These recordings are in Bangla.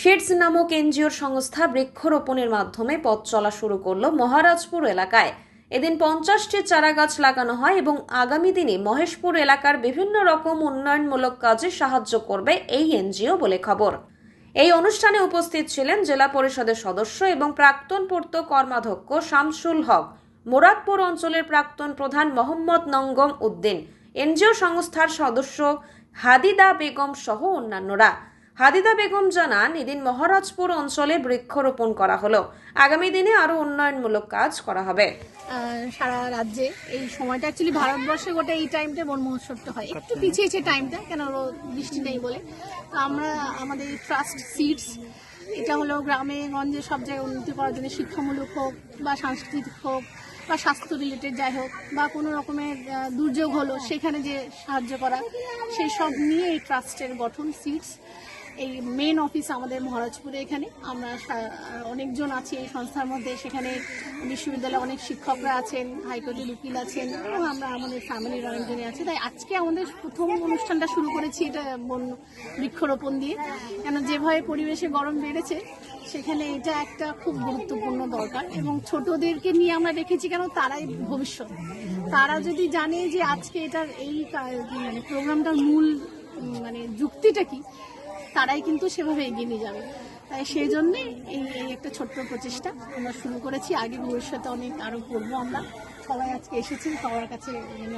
শেডস নামক এনজিওর সংস্থা বৃক্ষরোপণের মাধ্যমে পথ চলা শুরু করলো মহারাজপুর এলাকায়। এদিন 50টি চারা গাছ লাগানো হয় এবং আগামী দিনে মহেশপুর এলাকার বিভিন্ন রকম উন্নয়নমূলক কাজে সাহায্য করবে এই এনজিও বলে খবর। এই অনুষ্ঠানে উপস্থিত ছিলেন জেলা পরিষদের সদস্য এবং প্রাক্তন পূর্ত কর্মাধ্যক্ষ শামসুল হক, মুরাদপুর অঞ্চলের প্রাক্তন প্রধান মোহাম্মদ নঙ্গম উদ্দিন, এনজিও সংস্থার সদস্য হাদিদা বেগম সহ অন্যান্যরা। হাদিদা বেগম জানান, এদিন মহারাজপুর অঞ্চলে বৃক্ষরোপণ করা হলো, আগামী দিনে আরো উন্নয়নমূলক কাজ করা হবে। সারা রাজ্যে এই সময়টা অ্যাকচুয়ালি ভারতবর্ষে গোটা এই টাইমটা বন মহোৎসবটা হয়, একটু পিছিয়েছে টাইমটা, কেন বৃষ্টি নেই বলে। আমরা আমাদের ট্রাস্ট সিডস, এটা হলো গ্রামে গঞ্জে সব জায়গায় উন্নতি করার জন্য, শিক্ষামূলক হোক বা সাংস্কৃতিক হোক বা স্বাস্থ্য রিলেটেড যাই হোক বা কোনো রকমের দুর্যোগ হলো সেখানে যে সাহায্য করা, সেই সব নিয়ে এই ট্রাস্টের গঠন। সিডস এই মেন অফিস আমাদের মহারাজপুরে। এখানে আমরা অনেকজন আছি এই সংস্থার মধ্যে। সেখানে বিশ্ববিদ্যালয়ে অনেক শিক্ষকরা আছেন, হাইকোর্টের উকিল আছেন এবং আমরা আমাদের ফ্যামিলির অনেকজনই আছে। তাই আজকে আমাদের প্রথম অনুষ্ঠানটা শুরু করেছি এটা বৃক্ষরোপণ দিয়ে, কেন যেভাবে পরিবেশে গরম বেড়েছে সেখানে এটা একটা খুব গুরুত্বপূর্ণ দরকার। এবং ছোটদেরকে নিয়ে আমরা দেখেছি, কেন তারাই ভবিষ্যৎ। তারা যদি জানে যে আজকে এটার এই মানে প্রোগ্রামটার মূল মানে যুক্তিটা কি, তারাই কিন্তু সেভাবে এগিয়ে নিয়ে যাবে। তাই সেই জন্যে এই একটা ছোট্ট প্রচেষ্টা আমরা শুরু করেছি। আগে ভবিষ্যতে অনেক আরো করবো আমরা। সবাই আজকে এসেছেন, সবার কাছে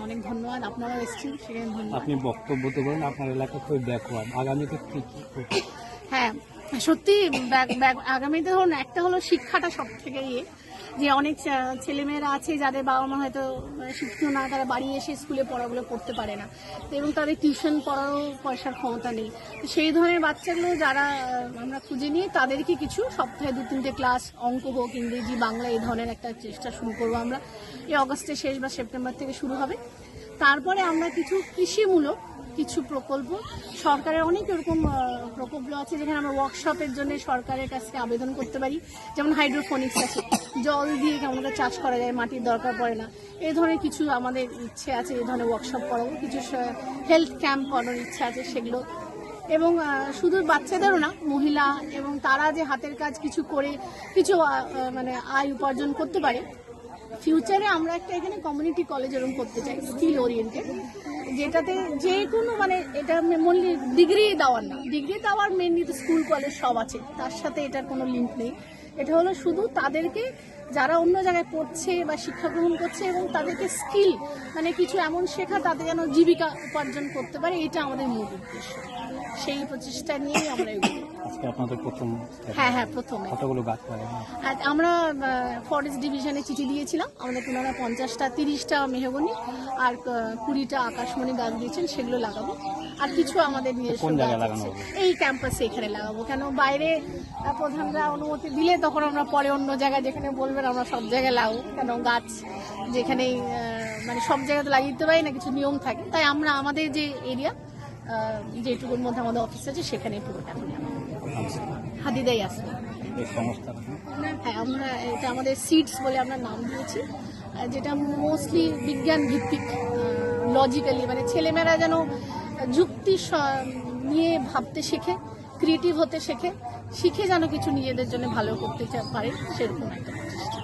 অনেক ধন্যবাদ। আপনারাও এসেছেন, সেখানে ধন্যবাদ। আপনি বক্তব্য তো বলেন আপনার এলাকা খুব ব্যাকওয়ার্ড, আগামীতে কি হ্যাঁ সত্যি আগামীতে ধরুন একটা হলো শিক্ষাটা সব থেকে যে অনেক ছেলেমেয়েরা আছে যাদের বাবা মা হয়তো শিক্ষিত না, তারা বাড়ি এসে স্কুলে পড়াগুলো পড়তে পারে না এবং তাদের টিউশন পড়ারও পয়সার ক্ষমতা নেই। তো সেই ধরনের বাচ্চাগুলো যারা আমরা খুঁজে নিয়ে তাদেরকে কিছু সপ্তাহে 2-3টে ক্লাস, অঙ্ক হোক, ইংরেজি, বাংলা, এই ধরনের একটা চেষ্টা শুরু করবো আমরা। এই অগস্টের শেষ বা সেপ্টেম্বর থেকে শুরু হবে। তারপরে আমরা কিছু কৃষিমূলক কিছু প্রকল্প, সরকারের অনেক এরকম প্রকল্প আছে যেখানে আমরা ওয়ার্কশপের জন্য সরকারের কাছে আবেদন করতে পারি। যেমন হাইড্রোফোনিক্স আছে, জল দিয়ে কেমন করে চাষ করা যায়, মাটির দরকার পড়ে না। এই ধরনের কিছু আমাদের ইচ্ছে আছে, এই ধরনের ওয়ার্কশপ করাবো। কিছু হেলথ ক্যাম্প করানোর ইচ্ছে আছে সেগুলো। এবং শুধু বাচ্চাদেরও না, মহিলা এবং তারা যে হাতের কাজ কিছু করে কিছু মানে আয় উপার্জন করতে পারে। ফিউচারে আমরা একটা এখানে কমিউনিটি কলেজ এরকম করতে চাই, স্কিল ওরিয়েন্টেড, যেটাতে যে কোনো মানে এটা মেনলি ডিগ্রি দেওয়ার না, ডিগ্রি দেওয়ার মেনলি তো স্কুল কলেজ সব আছে, তার সাথে এটার কোনো লিঙ্ক নেই। এটা হলো শুধু তাদেরকে যারা অন্য জায়গায় পড়ছে বা শিক্ষা গ্রহণ করছে এবং তাদেরকে স্কিল মানে কিছু এমন শেখা তাদের যেন জীবিকা উপার্জন করতে পারে, এটা আমাদের মূল উদ্দেশ্য। সেই প্রচেষ্টা নিয়েই আমরা এগোবো। আপনাদের প্রথম? হ্যাঁ প্রথমে। কতগুলো গাছ লাগানো? আমরা ফরেস্ট ডিভিশনে চিঠি দিয়েছিলাম, আমাদের ওনারা 50টা 30টা মেহগনি আর 20টা আকাশমণি গাছ দিয়েছেন, সেগুলো লাগাবো। আর কিছু আমাদের নিজস্ব এই ক্যাম্পাসে এখানে লাগাবো, কেন বাইরে প্রধানরা অনুমতি দিলে তখন আমরা পরে অন্য জায়গায় যেখানে বলবেন আমরা সব জায়গায় লাগাবো, কেন গাছ যেখানেই মানে সব জায়গায় তো লাগিয়ে দিতে পারি না, কিছু নিয়ম থাকে। তাই আমরা আমাদের যে এরিয়া যেটুকুর মধ্যে আমাদের অফিস আছে সেখানে পুরোটা হাদিদাই আসবে। হ্যাঁ, আমরা এটা আমাদের সিডস বলে আমরা নাম দিয়েছি, যেটা মোস্টলি বিজ্ঞান ভিত্তিক, লজিক্যালি, মানে ছেলেমেয়েরা যেন যুক্তি নিয়ে ভাবতে শেখে, ক্রিয়েটিভ হতে শেখে, শিখে যেন কিছু নিজেদের জন্য ভালো করতে পারে, সেরকম একটা প্রচেষ্টা।